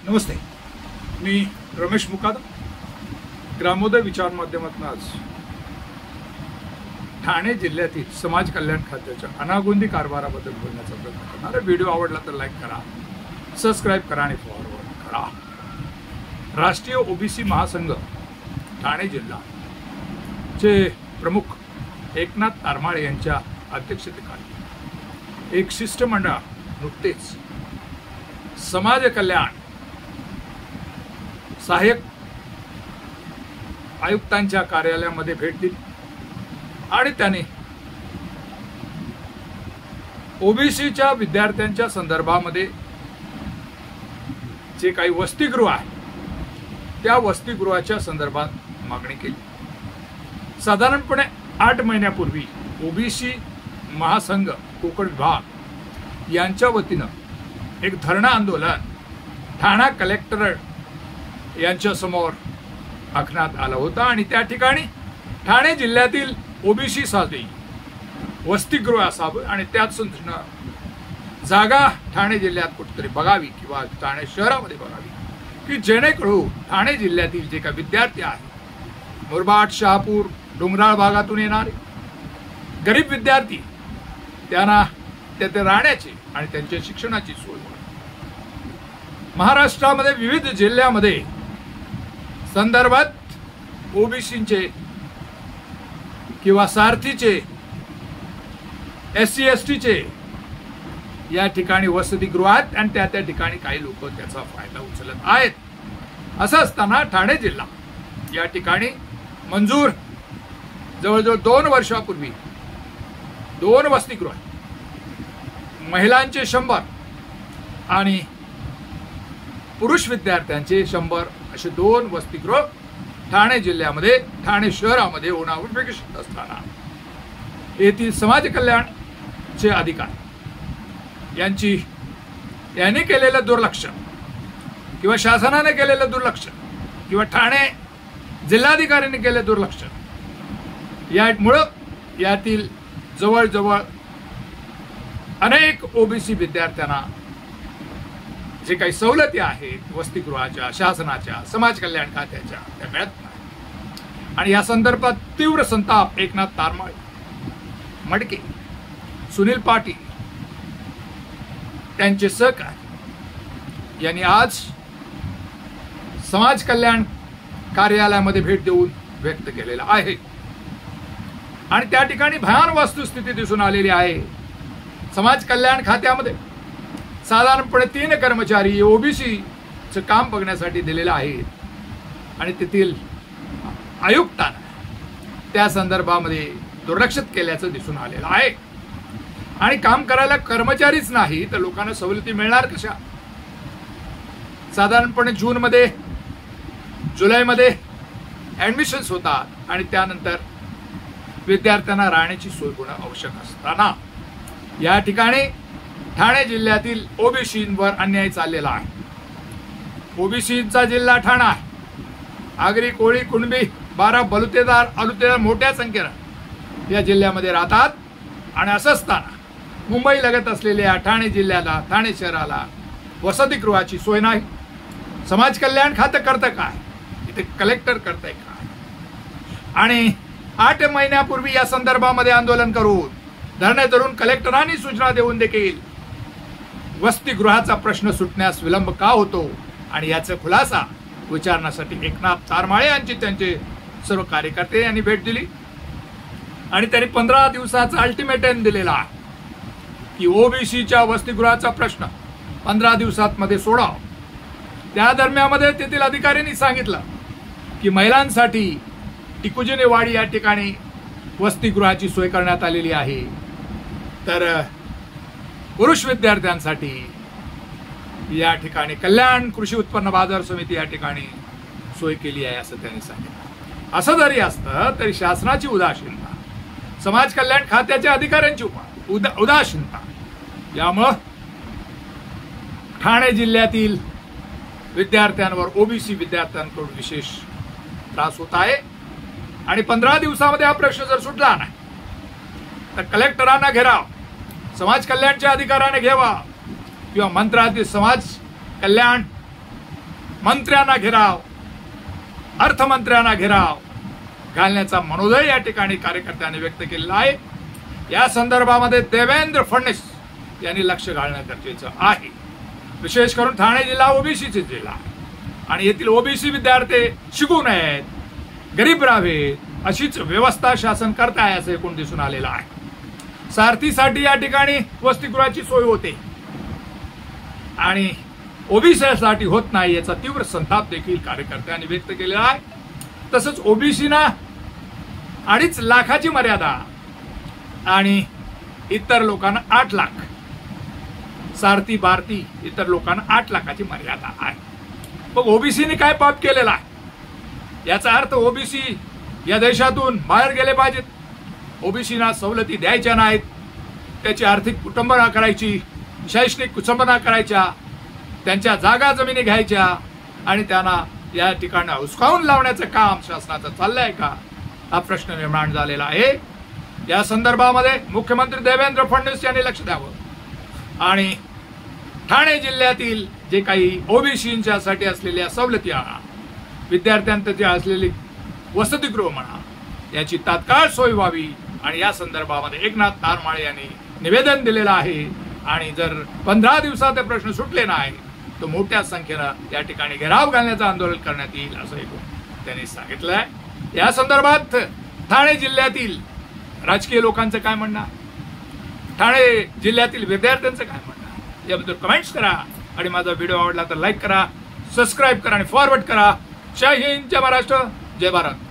नमस्ते, मी रमेश मुकादम. ग्रामोदय विचार माध्यमातून आज ठाणे जिल्ह्यातील समाज कल्याण खात्याच्या अनागोंदी कारभाराबद्दल बोलण्याचा प्रयत्न करणार. व्हिडिओ आवडला तर लाईक करा, सबस्क्राईब करा आणि फॉरवर्ड करा. राष्ट्रीय ओबीसी महासंघ ठाणे जिल्हा चे प्रमुख एकनाथ तारमाळे यांच्या अध्यक्षतेखाली एक शिष्टमंडळ नुकतेच समाज कल्याण सहाय्यक आयुक्तांच्या कार्यालयामध्ये भेट दिली आणि त्याने ओबीसीच्या विद्यार्थ्यांच्या संदर्भामध्ये जे काही वसतिगृह आहे त्या वसतिगृहाच्या संदर्भात मागणी केली. साधारणपणे 8 महिन्यापूर्वी ओबीसी महासंघ कोकण विभाग यांच्या वतीनं एक धरणा आंदोलन ठाणा कलेक्टरेट यांच्या समोर आखण्यात आला होता आणि त्या ठिकाणी ठाणे जिल्ह्यातील ओबीसी साठी वसतिगृह असावं आणि त्याच जागा ठाणे जिल्ह्यात कुठेतरी बघावी किंवा ठाणे शहरामध्ये बघावी की जेणेकरून ठाणे जिल्ह्यातील जे काही विद्यार्थी आहेत, मुरबाड, शहापूर, डोंगराळ भागातून येणारे गरीब विद्यार्थी, त्यांना तेथे राहण्याची आणि त्यांच्या शिक्षणाची सोय होईल. महाराष्ट्रामध्ये विविध जिल्ह्यामध्ये संदर्भात ओबीसीचे किंवा सारथीचे, SC STचे या ठिकाणी वसतिगृह आहेत आणि त्या ठिकाणी काही लोक त्याचा फायदा उचलत आहेत. असं असताना ठाणे जिल्हा या ठिकाणी मंजूर जवळजवळ 2 वर्षापूर्वी 2 वसतिगृह, महिलांचे 100 आणि पुरुष विद्यार्थ्यांचे 100 असे 2 वसतिगृह ठाणे जिल्ह्यामध्ये, ठाणे शहरामध्ये होणं अपेक्षित असताना येथील समाज कल्याणचे अधिकारी यांनी केलेलं दुर्लक्ष किंवा शासनाने केलेलं दुर्लक्ष किंवा ठाणे जिल्हाधिकाऱ्यांनी केलेलं दुर्लक्ष यामुळं यातील जवळजवळ अनेक ओबीसी विद्यार्थ्यांना जे काही सवलती आहेत वसतिगृहाच्या, शासनाच्या, समाज कल्याण खात्याच्या, त्या मिळत नाही. आणि या संदर्भात तीव्र संताप एकनाथ तारमाळे, मडके, सुनील पाटील त्यांचे सहकारी यांनी आज समाज कल्याण कार्यालयामध्ये भेट देऊन व्यक्त केलेला आहे. आणि त्या ठिकाणी भयानक वस्तुस्थिती दिसून आलेली आहे. समाज कल्याण खात्यामध्ये साधारणपणे 3 कर्मचारी ओबीसीचं काम बघण्यासाठी दिलेले आहेत आणि तेथील आयुक्तांना त्या संदर्भामध्ये दुर्लक्षित केल्याचं दिसून आलेलं आहे. आणि काम करायला कर्मचारीच नाही तर लोकांना सवलती मिळणार कशा? साधारणपणे जूनमध्ये, जुलैमध्ये ऍडमिशन्स होतात आणि त्यानंतर विद्यार्थ्यांना राहण्याची सोय होणं आवश्यक असताना या ठिकाणी ठाणे जिल्ह्यातील ओबीसींवर अन्याय चाललेला आहे. ओबीसीचा जिल्हा ठाणा आहे. आगरी, कोळी, कुणबी, 12 बलुतेदार मोठ्या संख्येनं या जिल्ह्यामध्ये राहतात. आणि असं असताना मुंबई लगत असलेल्या ठाणे जिल्ह्याला, ठाणे शहराला वसतिगृहाची सोय नाही. समाज कल्याण खातं करतं काय? इथे कलेक्टर करतंय काय? आणि 8 महिन्यापूर्वी या संदर्भामध्ये आंदोलन करून, धरणे धरून कलेक्टरांनी सूचना देऊन देखील वसतिगृहाचा प्रश्न सुटण्यास विलंब का होतो आणि याचा खुलासा विचारण्यासाठी एकनाथ तारमाळे यांची त्यांचे सर्व कार्यकर्ते यांनी भेट दिली. आणि त्यांनी 15 दिवसाचा अल्टिमेटम दिलेला आहे की ओबीसीच्या वसतिगृहाचा प्रश्न 15 दिवसात मध्ये सोडावा. त्या दरम्यानमध्ये तेथील अधिकाऱ्यांनी सांगितलं की महिलांसाठी टिकुजिनेवाडी या ठिकाणी वसतिगृहाची सोय करण्यात आलेली आहे, तर पुरुष विद्यार्थ्यांसाठी या ठिकाणी कल्याण कृषी उत्पन्न बाजार समिती या ठिकाणी सोय केली आहे असं त्यांनी सांगितलं. असं जरी असतं तरी शासनाची उदासीनता, समाज कल्याण खात्याच्या अधिकाऱ्यांची उदासीनता यामुळं ठाणे जिल्ह्यातील विद्यार्थ्यांवर, ओबीसी विद्यार्थ्यांकडून विशेष त्रास होत आहे. आणि 15 दिवसामध्ये हा प्रश्न जर सुटला नाही तर कलेक्टरांना घेराव, समाज कल्याणच्या अधिकाऱ्याने घ्यावा किंवा मंत्रालयातील समाज कल्याण मंत्र्यांना घेराव, अर्थमंत्र्यांना घेराव घालण्याचा मनोदय या ठिकाणी कार्यकर्त्यांनी व्यक्त केलेला आहे. या संदर्भामध्ये देवेंद्र फडणवीस यांनी लक्ष घालणं गरजेचं आहे. विशेष करून ठाणे जिल्हा ओबीसीचे जिल्हा आणि येथील ओबीसी विद्यार्थी शिकू नयेत, गरीब राहावेत अशीच व्यवस्था शासन करत आहे असं एकूण दिसून आलेलं आहे. सारथीसाठी या ठिकाणी वसतिगृहाची सोय होते आणि ओबीसीसाठी होत नाही याचा तीव्र संताप देखील कार्यकर्त्यांनी व्यक्त केलेला आहे. तसंच ओबीसीना 2.5 लाखाची मर्यादा आणि इतर लोकांना 8 लाख, सारथी भारती इतर लोकांना 8 लाखाची मर्यादा आहे. मग ओबीसीने काय पाप केलेला आहे? याचा अर्थ ओबीसी या देशातून बाहेर गेले पाहिजेत, ओबीसीना सवलती द्यायच्या नाहीत, त्याची आर्थिक कुटुंबना करायची, शैक्षणिक कुटुंबना करायच्या, त्यांच्या जागा जमिनी घ्यायच्या आणि त्यांना या ठिकाणी हुसकावून लावण्याचं काम शासनाचं चाललंय का, हा प्रश्न निर्माण झालेला आहे. या संदर्भामध्ये मुख्यमंत्री देवेंद्र फडणवीस यांनी लक्ष द्यावं आणि ठाणे जिल्ह्यातील जे काही ओबीसींच्यासाठी असलेल्या सवलती, विद्यार्थ्यांसाठी असलेली वसतिगृह म्हणा, याची तात्काळ सोय व्हावी आणि या संदर्भामध्ये एकनाथ तारमाळे यांनी निवेदन दिलेलं आहे आणि जर 15 दिवसात ते प्रश्न सुटले नाही तर मोठ्या संख्येनं या ठिकाणी घेराव घालण्याचं आंदोलन करण्यात येईल असं त्यांनी सांगितलंय. या संदर्भात ठाणे जिल्ह्यातील राजकीय लोकांचं काय म्हणणं, ठाणे जिल्ह्यातील विद्यार्थ्यांचं काय म्हणणं याबद्दल कमेंट्स करा आणि माझा व्हिडिओ आवडला तर लाईक करा, सबस्क्राईब करा आणि फॉरवर्ड करा. जय हिंद, जय महाराष्ट्र, जय भारत.